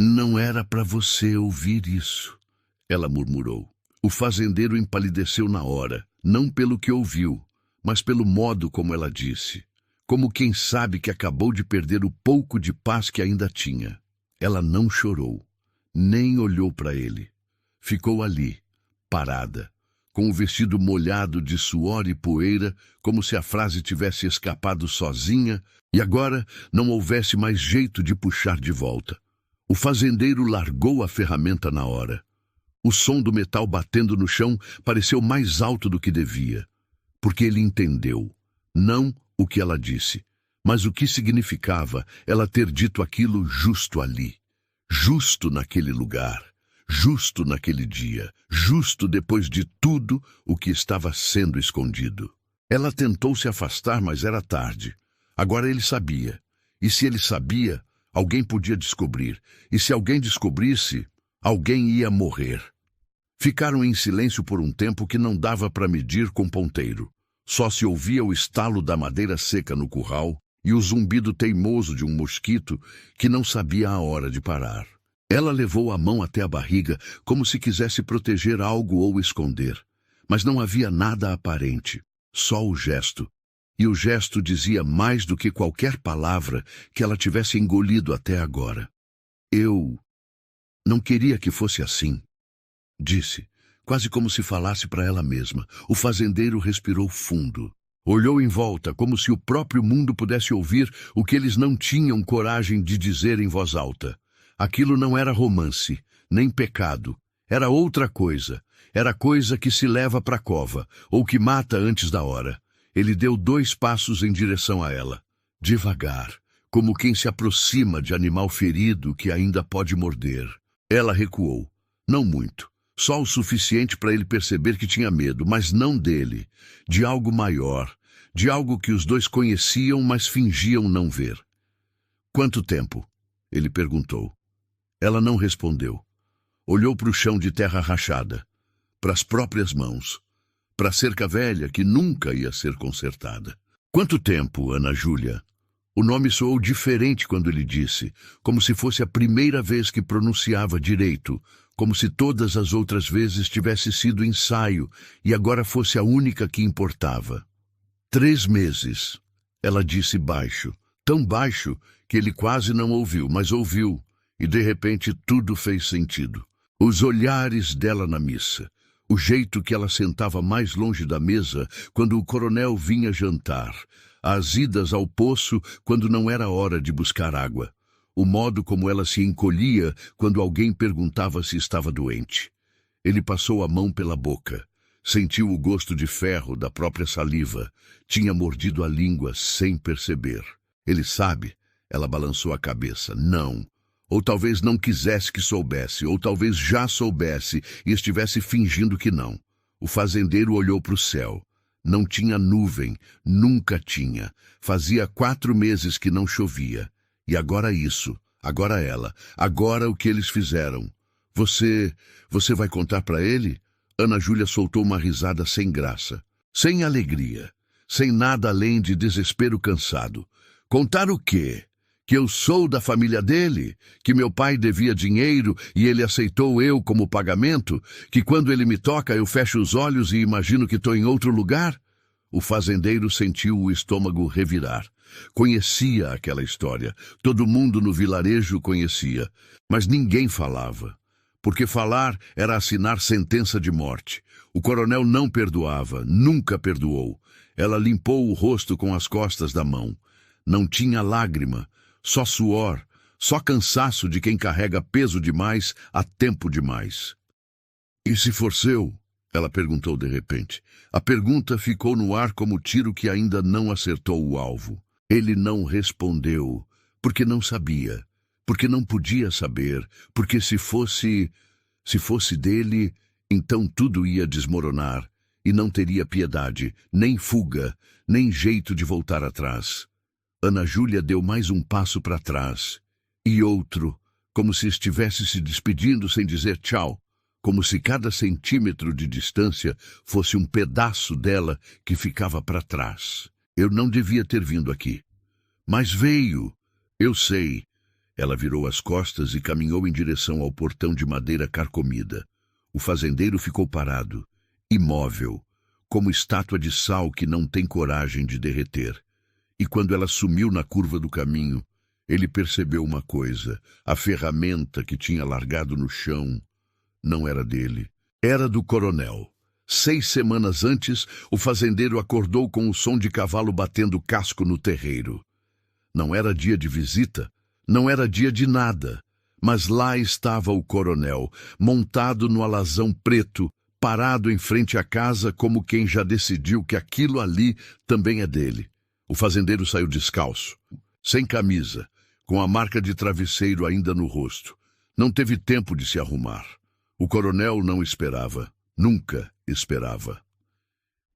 Não era para você ouvir isso, ela murmurou. O fazendeiro empalideceu na hora, não pelo que ouviu, mas pelo modo como ela disse, como quem sabe que acabou de perder o pouco de paz que ainda tinha. Ela não chorou, nem olhou para ele. Ficou ali, parada, com o vestido molhado de suor e poeira, como se a frase tivesse escapado sozinha e agora não houvesse mais jeito de puxar de volta. O fazendeiro largou a ferramenta na hora. O som do metal batendo no chão pareceu mais alto do que devia, porque ele entendeu, não o que ela disse, mas o que significava ela ter dito aquilo justo ali, justo naquele lugar, justo naquele dia, justo depois de tudo o que estava sendo escondido. Ela tentou se afastar, mas era tarde. Agora ele sabia. E se ele sabia, alguém podia descobrir. E se alguém descobrisse, alguém ia morrer. Ficaram em silêncio por um tempo que não dava para medir com ponteiro. Só se ouvia o estalo da madeira seca no curral e o zumbido teimoso de um mosquito que não sabia a hora de parar. Ela levou a mão até a barriga, como se quisesse proteger algo ou esconder. Mas não havia nada aparente, só o gesto. E o gesto dizia mais do que qualquer palavra que ela tivesse engolido até agora. Eu não queria que fosse assim, disse, quase como se falasse para ela mesma. O fazendeiro respirou fundo. Olhou em volta, como se o próprio mundo pudesse ouvir o que eles não tinham coragem de dizer em voz alta. Aquilo não era romance, nem pecado. Era outra coisa. Era coisa que se leva para a cova, ou que mata antes da hora. Ele deu 2 passos em direção a ela. Devagar, como quem se aproxima de animal ferido que ainda pode morder. Ela recuou. Não muito. Só o suficiente para ele perceber que tinha medo, mas não dele. De algo maior. De algo que os dois conheciam, mas fingiam não ver. Quanto tempo? Ele perguntou. Ela não respondeu. Olhou para o chão de terra rachada, para as próprias mãos, para a cerca velha que nunca ia ser consertada. Quanto tempo, Ana Júlia? O nome soou diferente quando ele disse, como se fosse a primeira vez que pronunciava direito, como se todas as outras vezes tivesse sido ensaio e agora fosse a única que importava. 3 meses, ela disse baixo, tão baixo que ele quase não ouviu, mas ouviu. E de repente tudo fez sentido. Os olhares dela na missa, o jeito que ela sentava mais longe da mesa quando o coronel vinha jantar, as idas ao poço quando não era hora de buscar água, o modo como ela se encolhia quando alguém perguntava se estava doente. Ele passou a mão pela boca, sentiu o gosto de ferro da própria saliva, tinha mordido a língua sem perceber. Ele sabe? Ela balançou a cabeça. Não. Ou talvez não quisesse que soubesse, ou talvez já soubesse e estivesse fingindo que não. O fazendeiro olhou para o céu. Não tinha nuvem, nunca tinha. Fazia 4 meses que não chovia. E agora isso, agora ela, agora o que eles fizeram. Você vai contar para ele? Ana Júlia soltou uma risada sem graça, sem alegria, sem nada além de desespero cansado. Contar o quê? Que eu sou da família dele, que meu pai devia dinheiro e ele aceitou eu como pagamento, que quando ele me toca eu fecho os olhos e imagino que estou em outro lugar? O fazendeiro sentiu o estômago revirar. Conhecia aquela história, todo mundo no vilarejo conhecia, mas ninguém falava, porque falar era assinar sentença de morte. O coronel não perdoava, nunca perdoou. Ela limpou o rosto com as costas da mão. Não tinha lágrima, só suor, só cansaço de quem carrega peso demais há tempo demais. E se for seu? Ela perguntou de repente. A pergunta ficou no ar como tiro que ainda não acertou o alvo. Ele não respondeu, porque não sabia, porque não podia saber, porque se fosse dele, então tudo ia desmoronar, e não teria piedade, nem fuga, nem jeito de voltar atrás. Ana Júlia deu mais um passo para trás, e outro, como se estivesse se despedindo sem dizer tchau, como se cada centímetro de distância fosse um pedaço dela que ficava para trás. Eu não devia ter vindo aqui. Mas veio, eu sei. Ela virou as costas e caminhou em direção ao portão de madeira carcomida. O fazendeiro ficou parado, imóvel, como estátua de sal que não tem coragem de derreter. E quando ela sumiu na curva do caminho, ele percebeu uma coisa: a ferramenta que tinha largado no chão não era dele, era do coronel. 6 semanas antes, o fazendeiro acordou com o som de cavalo batendo casco no terreiro. Não era dia de visita, não era dia de nada, mas lá estava o coronel, montado no alazão preto, parado em frente à casa como quem já decidiu que aquilo ali também é dele. O fazendeiro saiu descalço, sem camisa, com a marca de travesseiro ainda no rosto. Não teve tempo de se arrumar. O coronel não esperava, nunca esperava.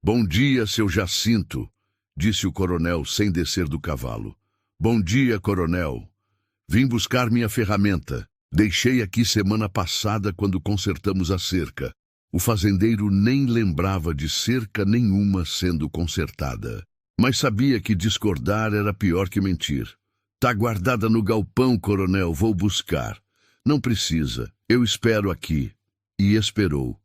"Bom dia, seu Jacinto", disse o coronel sem descer do cavalo. "Bom dia, coronel. Vim buscar minha ferramenta. Deixei aqui semana passada quando consertamos a cerca." O fazendeiro nem lembrava de cerca nenhuma sendo consertada, mas sabia que discordar era pior que mentir. "Tá guardada no galpão, coronel, vou buscar." "Não precisa, eu espero aqui." E esperou,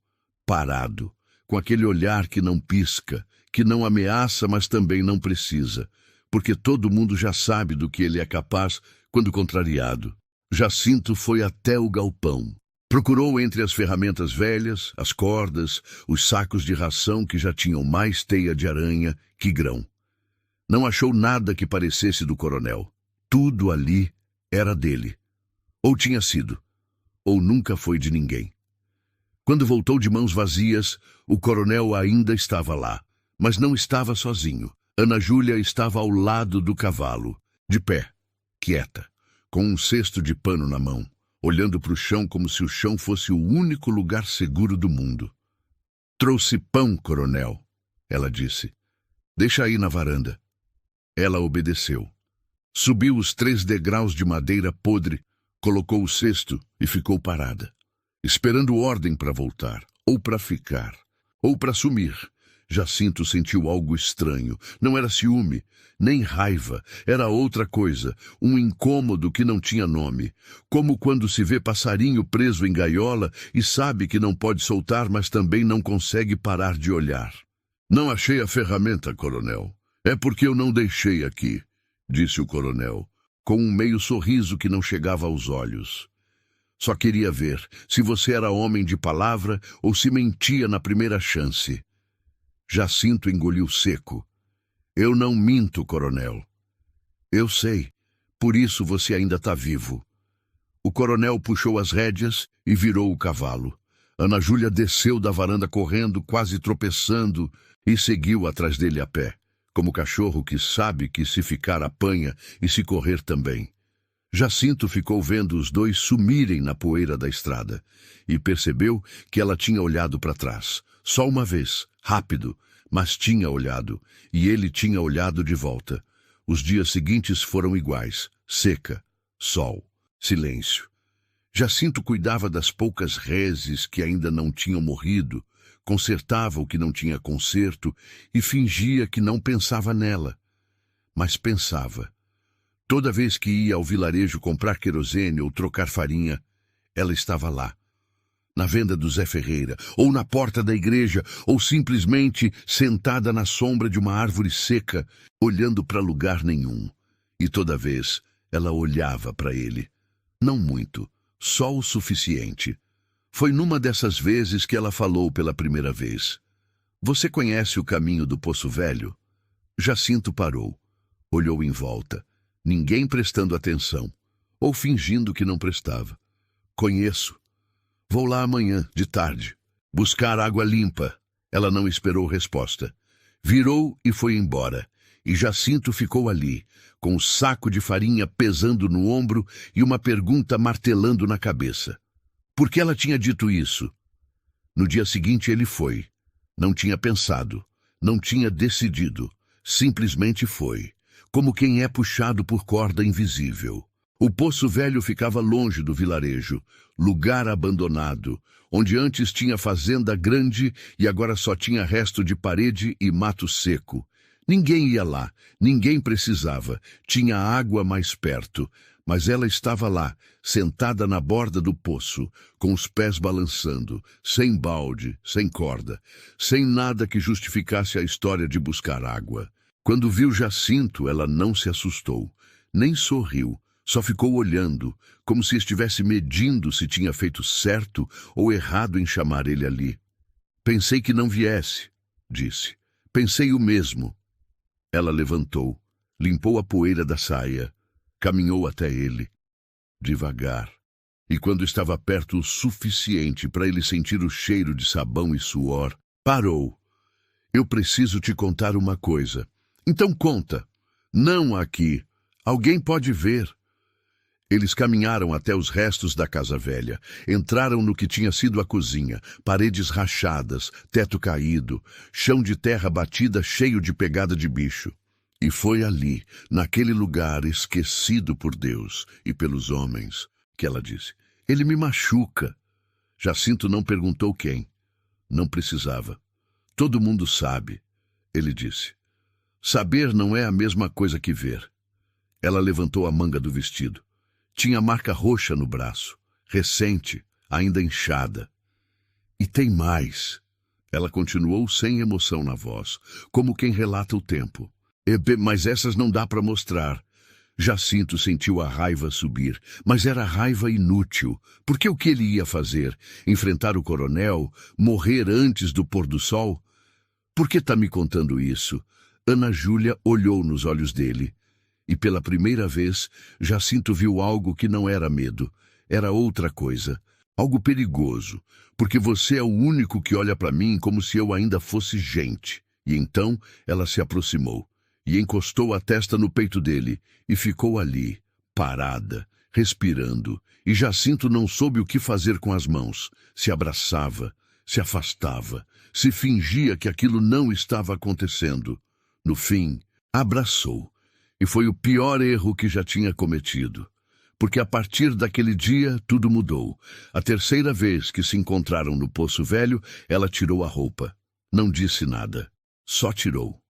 parado, com aquele olhar que não pisca, que não ameaça, mas também não precisa, porque todo mundo já sabe do que ele é capaz quando contrariado. Jacinto foi até o galpão. Procurou entre as ferramentas velhas, as cordas, os sacos de ração que já tinham mais teia de aranha que grão. Não achou nada que parecesse do coronel. Tudo ali era dele. Ou tinha sido, ou nunca foi de ninguém. Quando voltou de mãos vazias, o coronel ainda estava lá, mas não estava sozinho. Ana Júlia estava ao lado do cavalo, de pé, quieta, com um cesto de pano na mão, olhando para o chão como se o chão fosse o único lugar seguro do mundo. "Trouxe pão, coronel", ela disse. "Deixa aí na varanda." Ela obedeceu. Subiu os 3 degraus de madeira podre, colocou o cesto e ficou parada, esperando ordem para voltar, ou para ficar, ou para sumir. Jacinto sentiu algo estranho. Não era ciúme, nem raiva. Era outra coisa, um incômodo que não tinha nome. Como quando se vê passarinho preso em gaiola e sabe que não pode soltar, mas também não consegue parar de olhar. "Não achei a ferramenta, coronel. É porque eu não deixei aqui", disse o coronel, com um meio sorriso que não chegava aos olhos. "Só queria ver se você era homem de palavra ou se mentia na primeira chance." Jacinto engoliu seco. "Eu não minto, coronel." "Eu sei. Por isso você ainda está vivo." O coronel puxou as rédeas e virou o cavalo. Ana Júlia desceu da varanda correndo, quase tropeçando, e seguiu atrás dele a pé, como cachorro que sabe que se ficar apanha e se correr também. Jacinto ficou vendo os dois sumirem na poeira da estrada e percebeu que ela tinha olhado para trás. Só uma vez, rápido, mas tinha olhado, e ele tinha olhado de volta. Os dias seguintes foram iguais: seca, sol, silêncio. Jacinto cuidava das poucas reses que ainda não tinham morrido, consertava o que não tinha conserto e fingia que não pensava nela. Mas pensava. Toda vez que ia ao vilarejo comprar querosene ou trocar farinha, ela estava lá, na venda do Zé Ferreira, ou na porta da igreja, ou simplesmente sentada na sombra de uma árvore seca, olhando para lugar nenhum. E toda vez ela olhava para ele. Não muito, só o suficiente. Foi numa dessas vezes que ela falou pela primeira vez: "Você conhece o caminho do Poço Velho?" Jacinto parou, olhou em volta. Ninguém prestando atenção, ou fingindo que não prestava. "Conheço. Vou lá amanhã, de tarde, buscar água limpa." Ela não esperou resposta. Virou e foi embora, e Jacinto ficou ali, com o saco de farinha pesando no ombro e uma pergunta martelando na cabeça. Por que ela tinha dito isso? No dia seguinte ele foi. Não tinha pensado, não tinha decidido, simplesmente foi, como quem é puxado por corda invisível. O Poço Velho ficava longe do vilarejo, lugar abandonado, onde antes tinha fazenda grande e agora só tinha resto de parede e mato seco. Ninguém ia lá, ninguém precisava, tinha água mais perto, Mas ela estava lá, sentada na borda do poço, com os pés balançando, sem balde, sem corda, sem nada que justificasse a história de buscar água. Quando viu Jacinto, ela não se assustou, nem sorriu, só ficou olhando, como se estivesse medindo se tinha feito certo ou errado em chamar ele ali. Pensei que não viesse, disse. Pensei o mesmo. Ela levantou, limpou a poeira da saia, caminhou até ele, devagar. E quando estava perto o suficiente para ele sentir o cheiro de sabão e suor, parou. Eu preciso te contar uma coisa. Então conta. Não aqui. Alguém pode ver. Eles caminharam até os restos da casa velha. Entraram no que tinha sido a cozinha. Paredes rachadas, teto caído, chão de terra batida cheio de pegada de bicho. E foi ali, naquele lugar esquecido por Deus e pelos homens, que ela disse: ele me machuca. Jacinto não perguntou quem. Não precisava. Todo mundo sabe, ele disse. Saber não é a mesma coisa que ver. Ela levantou a manga do vestido. Tinha marca roxa no braço, recente, ainda inchada. E tem mais. Ela continuou sem emoção na voz, como quem relata o tempo. Mas essas não dá para mostrar. Jacinto sentiu a raiva subir, mas era raiva inútil, porque o que ele ia fazer? Enfrentar o coronel? Morrer antes do pôr do sol? Por que está me contando isso? Ana Júlia olhou nos olhos dele, e pela primeira vez, Jacinto viu algo que não era medo, era outra coisa, algo perigoso, porque você é o único que olha para mim como se eu ainda fosse gente. E então ela se aproximou e encostou a testa no peito dele, e ficou ali, parada, respirando, e Jacinto não soube o que fazer com as mãos. Se abraçava, se afastava, se fingia que aquilo não estava acontecendo. No fim, abraçou, e foi o pior erro que já tinha cometido, porque a partir daquele dia tudo mudou. A terceira vez que se encontraram no Poço Velho, ela tirou a roupa. Não disse nada, só tirou.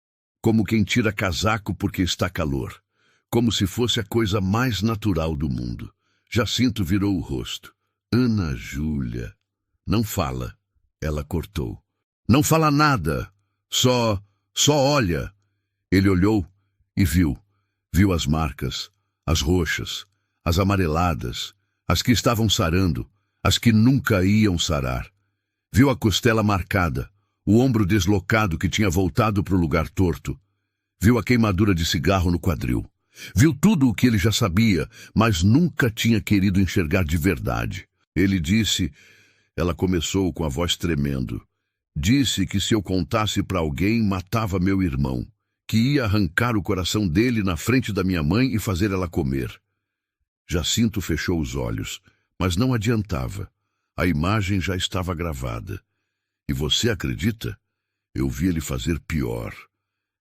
Como quem tira casaco porque está calor, como se fosse a coisa mais natural do mundo. Jacinto virou o rosto. Ana Júlia. Não fala. Ela cortou. Não fala nada. Só olha. Ele olhou e viu. Viu as marcas, as roxas, as amareladas, as que estavam sarando, as que nunca iam sarar. Viu a costela marcada, o ombro deslocado que tinha voltado para o lugar torto. Viu a queimadura de cigarro no quadril. Viu tudo o que ele já sabia, mas nunca tinha querido enxergar de verdade. Ele disse... Ela começou com a voz tremendo. Disse que se eu contasse para alguém, matava meu irmão, que ia arrancar o coração dele na frente da minha mãe e fazer ela comer. Jacinto fechou os olhos, mas não adiantava. A imagem já estava gravada. E você acredita? Eu vi ele fazer pior.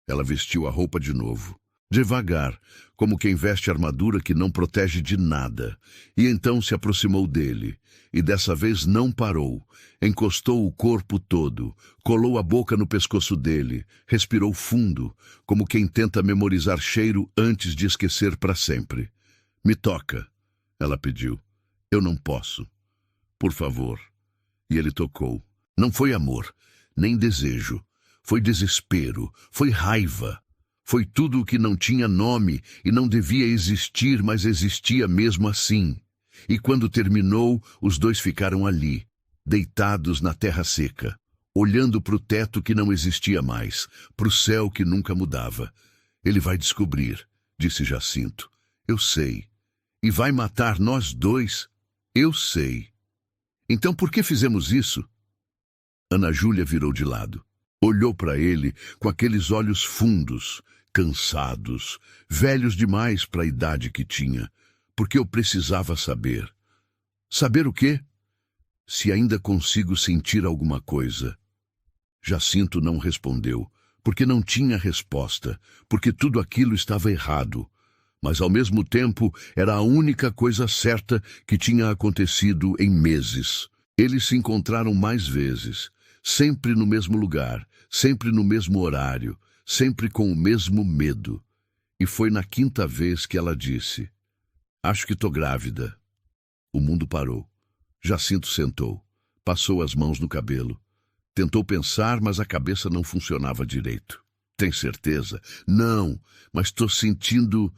Ela vestiu a roupa de novo, devagar, como quem veste armadura que não protege de nada, e então se aproximou dele, e dessa vez não parou, encostou o corpo todo, colou a boca no pescoço dele, respirou fundo, como quem tenta memorizar cheiro antes de esquecer para sempre. Me toca, ela pediu. Eu não posso. Por favor. E ele tocou. Não foi amor, nem desejo. Foi desespero, foi raiva. Foi tudo o que não tinha nome e não devia existir, mas existia mesmo assim. E quando terminou, os dois ficaram ali, deitados na terra seca, olhando para o teto que não existia mais, para o céu que nunca mudava. Ele vai descobrir, disse Jacinto. Eu sei. E vai matar nós dois? Eu sei. Então por que fizemos isso? Ana Júlia virou de lado. Olhou para ele com aqueles olhos fundos, cansados, velhos demais para a idade que tinha, porque eu precisava saber. Saber o quê? Se ainda consigo sentir alguma coisa. Jacinto não respondeu, porque não tinha resposta, porque tudo aquilo estava errado. Mas, ao mesmo tempo, era a única coisa certa que tinha acontecido em meses. Eles se encontraram mais vezes, sempre no mesmo lugar, sempre no mesmo horário, sempre com o mesmo medo. E foi na quinta vez que ela disse: Acho que tô grávida. O mundo parou. Jacinto sentou. Passou as mãos no cabelo. Tentou pensar, mas a cabeça não funcionava direito. Tem certeza? Não, mas tô sentindo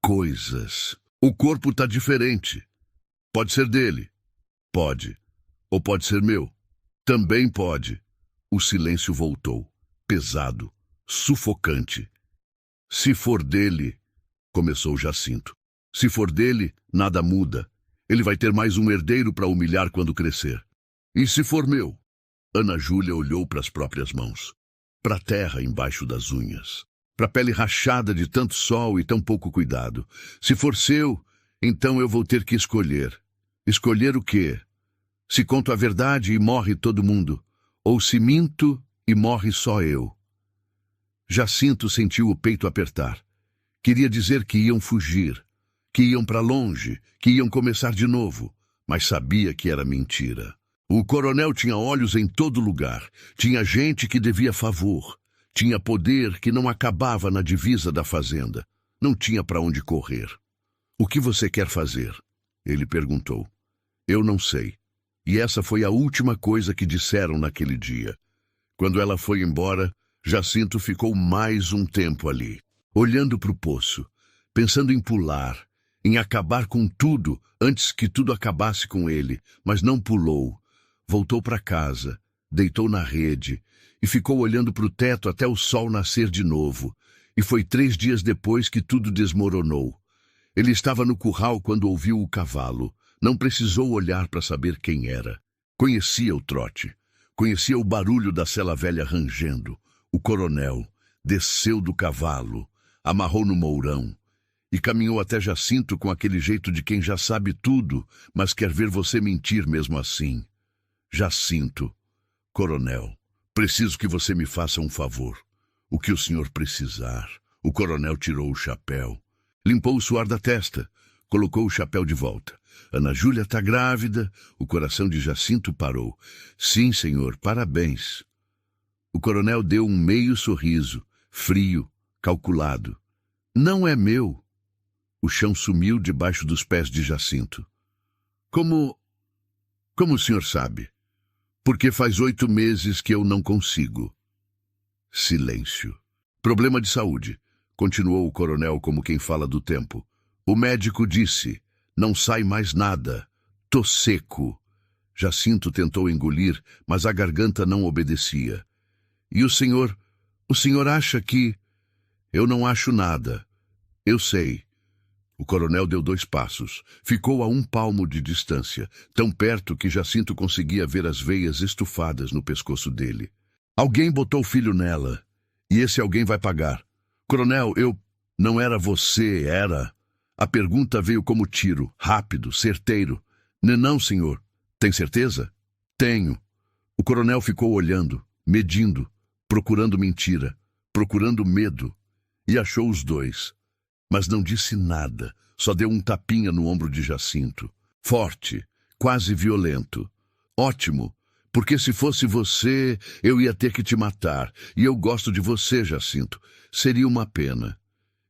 coisas. O corpo tá diferente. Pode ser dele. Pode. Ou pode ser meu. Também pode. O silêncio voltou. Pesado. Sufocante. Se for dele, começou Jacinto. Se for dele, nada muda. Ele vai ter mais um herdeiro para humilhar quando crescer. E se for meu? Ana Júlia olhou para as próprias mãos. Para a terra embaixo das unhas. Para a pele rachada de tanto sol e tão pouco cuidado. Se for seu, então eu vou ter que escolher. Escolher o quê? Se conto a verdade e morre todo mundo. Ou se minto e morre só eu. Jacinto sentiu o peito apertar. Queria dizer que iam fugir, que iam para longe, que iam começar de novo, mas sabia que era mentira. O coronel tinha olhos em todo lugar, tinha gente que devia favor, tinha poder que não acabava na divisa da fazenda. Não tinha para onde correr. O que você quer fazer? Ele perguntou. Eu não sei. E essa foi a última coisa que disseram naquele dia. Quando ela foi embora, Jacinto ficou mais um tempo ali, olhando para o poço, pensando em pular, em acabar com tudo antes que tudo acabasse com ele, mas não pulou. Voltou para casa, deitou na rede e ficou olhando para o teto até o sol nascer de novo. E foi 3 dias depois que tudo desmoronou. Ele estava no curral quando ouviu o cavalo. Não precisou olhar para saber quem era. Conhecia o trote. Conhecia o barulho da sela velha rangendo. O coronel desceu do cavalo, amarrou no mourão e caminhou até Jacinto com aquele jeito de quem já sabe tudo, mas quer ver você mentir mesmo assim. Jacinto, coronel, preciso que você me faça um favor. O que o senhor precisar. O coronel tirou o chapéu, limpou o suor da testa, colocou o chapéu de volta. Ana Júlia está grávida. O coração de Jacinto parou. Sim, senhor, parabéns. O coronel deu um meio sorriso, frio, calculado. Não é meu. O chão sumiu debaixo dos pés de Jacinto. Como o senhor sabe? Porque faz 8 meses que eu não consigo. Silêncio. Problema de saúde, continuou o coronel como quem fala do tempo. O médico disse, não sai mais nada. Tô seco. Jacinto tentou engolir, mas a garganta não obedecia. E o senhor acha que... Eu não acho nada. Eu sei. O coronel deu 2 passos. Ficou a 1 palmo de distância, tão perto que Jacinto conseguia ver as veias estufadas no pescoço dele. Alguém botou filho nela, e esse alguém vai pagar. Coronel, Não era você, era... A pergunta veio como tiro, rápido, certeiro. Não, senhor. Tem certeza? Tenho. O coronel ficou olhando, medindo, procurando mentira, procurando medo, e achou os 2. Mas não disse nada, só deu um tapinha no ombro de Jacinto. Forte, quase violento. Ótimo, porque se fosse você, eu ia ter que te matar, e eu gosto de você, Jacinto. Seria uma pena.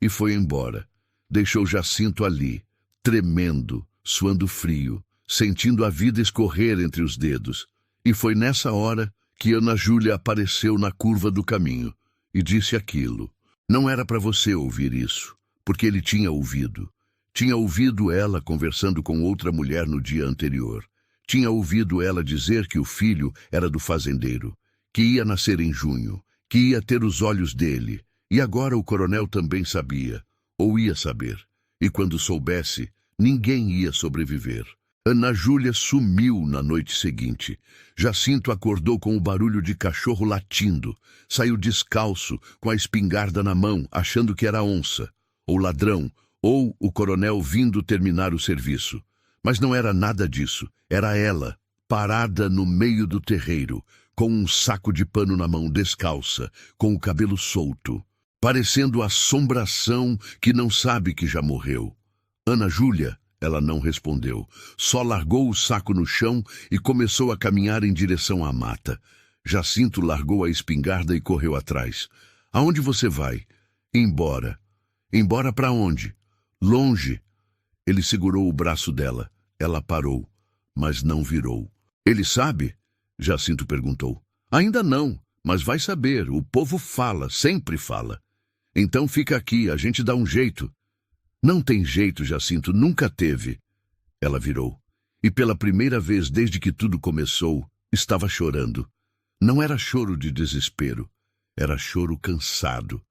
E foi embora. Deixou Jacinto ali, tremendo, suando frio, sentindo a vida escorrer entre os dedos. E foi nessa hora que Ana Júlia apareceu na curva do caminho e disse aquilo. Não era para você ouvir isso, porque ele tinha ouvido. Tinha ouvido ela conversando com outra mulher no dia anterior. Tinha ouvido ela dizer que o filho era do fazendeiro, que ia nascer em junho, que ia ter os olhos dele. E agora o coronel também sabia, ou ia saber. E quando soubesse, ninguém ia sobreviver. Ana Júlia sumiu na noite seguinte. Jacinto acordou com o barulho de cachorro latindo. Saiu descalço, com a espingarda na mão, achando que era onça, ou ladrão, ou o coronel vindo terminar o serviço. Mas não era nada disso. Era ela, parada no meio do terreiro, com um saco de pano na mão, descalça, com o cabelo solto, parecendo a assombração que não sabe que já morreu. Ana Júlia, ela não respondeu, só largou o saco no chão e começou a caminhar em direção à mata. Jacinto largou a espingarda e correu atrás. Aonde você vai? Embora. Embora para onde? Longe. Ele segurou o braço dela. Ela parou, mas não virou. Ele sabe? Jacinto perguntou. Ainda não, mas vai saber. O povo fala, sempre fala. Então fica aqui, a gente dá um jeito. Não tem jeito, Jacinto, nunca teve. Ela virou. E pela primeira vez desde que tudo começou, estava chorando. Não era choro de desespero, era choro cansado.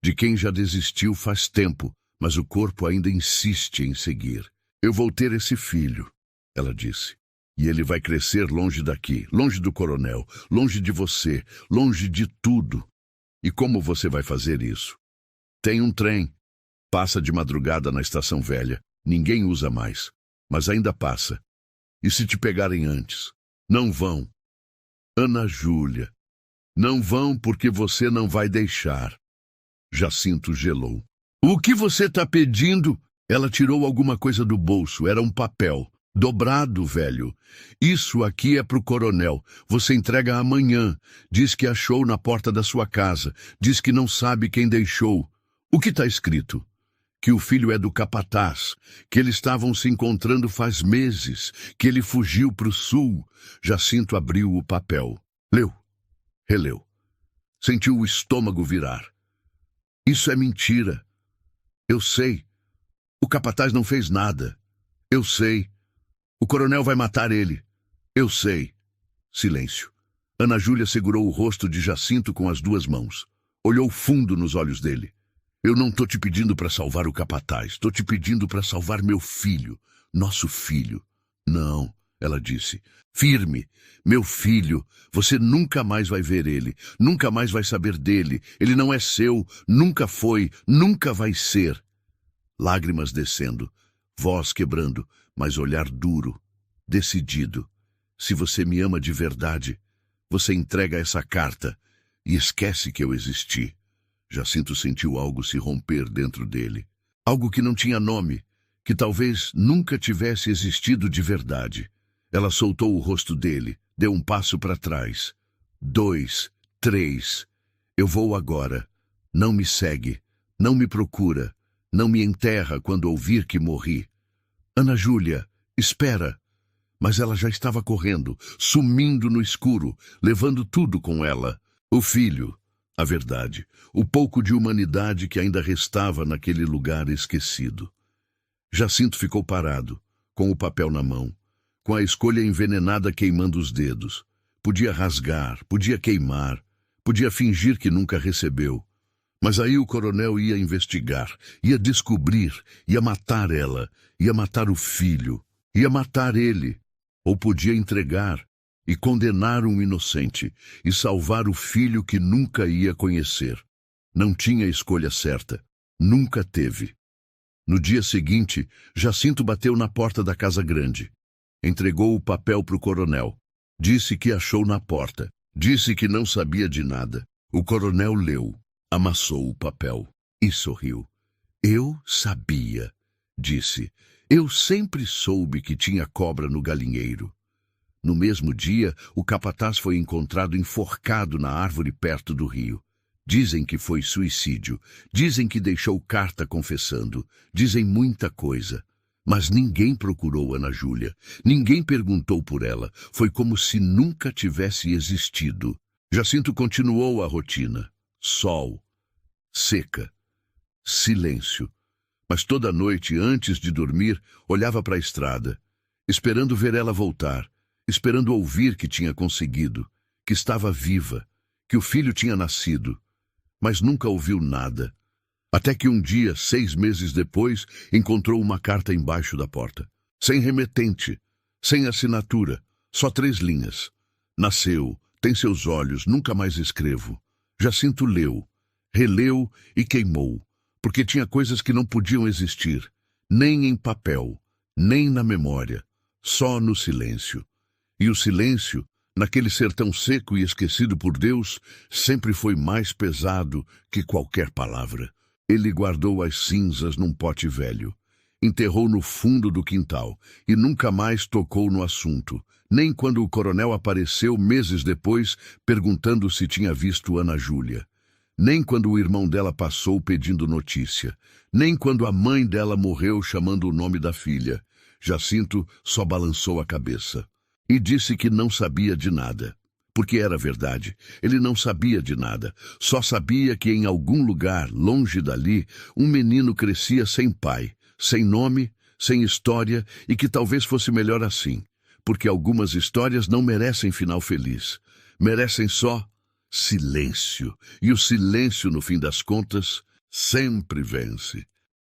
De quem já desistiu faz tempo, mas o corpo ainda insiste em seguir. Eu vou ter esse filho, ela disse. E ele vai crescer longe daqui, longe do coronel, longe de você, longe de tudo. E como você vai fazer isso? Tem um trem. Passa de madrugada na estação velha. Ninguém usa mais. Mas ainda passa. E se te pegarem antes? Não vão. Ana Júlia. Não vão porque você não vai deixar. Jacinto gelou. O que você está pedindo? Ela tirou alguma coisa do bolso. Era um papel. Dobrado, velho. Isso aqui é pro coronel. Você entrega amanhã. Diz que achou na porta da sua casa. Diz que não sabe quem deixou. O que está escrito? Que o filho é do capataz, que eles estavam se encontrando faz meses, que ele fugiu pro sul. Jacinto abriu o papel. Leu. Releu. Sentiu o estômago virar. Isso é mentira. Eu sei. O capataz não fez nada. Eu sei. O coronel vai matar ele. Eu sei. Silêncio. Ana Júlia segurou o rosto de Jacinto com as duas mãos. Olhou fundo nos olhos dele. Eu não tô te pedindo para salvar o capataz. Tô te pedindo para salvar meu filho. Nosso filho. Não, ela disse. Firme. Meu filho. Você nunca mais vai ver ele. Nunca mais vai saber dele. Ele não é seu. Nunca foi. Nunca vai ser. Lágrimas descendo. Voz quebrando. Mas olhar duro. Decidido. Se você me ama de verdade, você entrega essa carta e esquece que eu existi. Jacinto sentiu algo se romper dentro dele. Algo que não tinha nome, que talvez nunca tivesse existido de verdade. Ela soltou o rosto dele, deu um passo para trás. 2, 3. Eu vou agora. Não me segue, não me procura, não me enterra quando ouvir que morri. Ana Júlia, espera. Mas ela já estava correndo, sumindo no escuro, levando tudo com ela. O filho. A verdade, o pouco de humanidade que ainda restava naquele lugar esquecido. Jacinto ficou parado, com o papel na mão, com a escolha envenenada queimando os dedos. Podia rasgar, podia queimar, podia fingir que nunca recebeu. Mas aí o coronel ia investigar, ia descobrir, ia matar ela, ia matar o filho, ia matar ele. Ou podia entregar e condenar um inocente, e salvar o filho que nunca ia conhecer. Não tinha escolha certa. Nunca teve. No dia seguinte, Jacinto bateu na porta da casa grande. Entregou o papel para o coronel. Disse que achou na porta. Disse que não sabia de nada. O coronel leu, amassou o papel e sorriu. Eu sabia, disse. Eu sempre soube que tinha cobra no galinheiro. No mesmo dia, o capataz foi encontrado enforcado na árvore perto do rio. Dizem que foi suicídio, dizem que deixou carta confessando, dizem muita coisa. Mas ninguém procurou Ana Júlia, ninguém perguntou por ela, foi como se nunca tivesse existido. Jacinto continuou a rotina. Sol, seca, silêncio. Mas toda noite, antes de dormir, olhava para a estrada, esperando ver ela voltar. Esperando ouvir que tinha conseguido, que estava viva, que o filho tinha nascido, mas nunca ouviu nada. Até que um dia, 6 meses depois, encontrou uma carta embaixo da porta. Sem remetente, sem assinatura, só 3 linhas. Nasceu, tem seus olhos, nunca mais escrevo. Jacinto leu, releu e queimou, porque tinha coisas que não podiam existir, nem em papel, nem na memória, só no silêncio. E o silêncio, naquele sertão seco e esquecido por Deus, sempre foi mais pesado que qualquer palavra. Ele guardou as cinzas num pote velho, enterrou no fundo do quintal e nunca mais tocou no assunto, nem quando o coronel apareceu meses depois perguntando se tinha visto Ana Júlia. Nem quando o irmão dela passou pedindo notícia. Nem quando a mãe dela morreu chamando o nome da filha. Jacinto só balançou a cabeça. E disse que não sabia de nada. Porque era verdade. Ele não sabia de nada. Só sabia que em algum lugar, longe dali, um menino crescia sem pai, sem nome, sem história, e que talvez fosse melhor assim. Porque algumas histórias não merecem final feliz. Merecem só silêncio. E o silêncio, no fim das contas, sempre vence.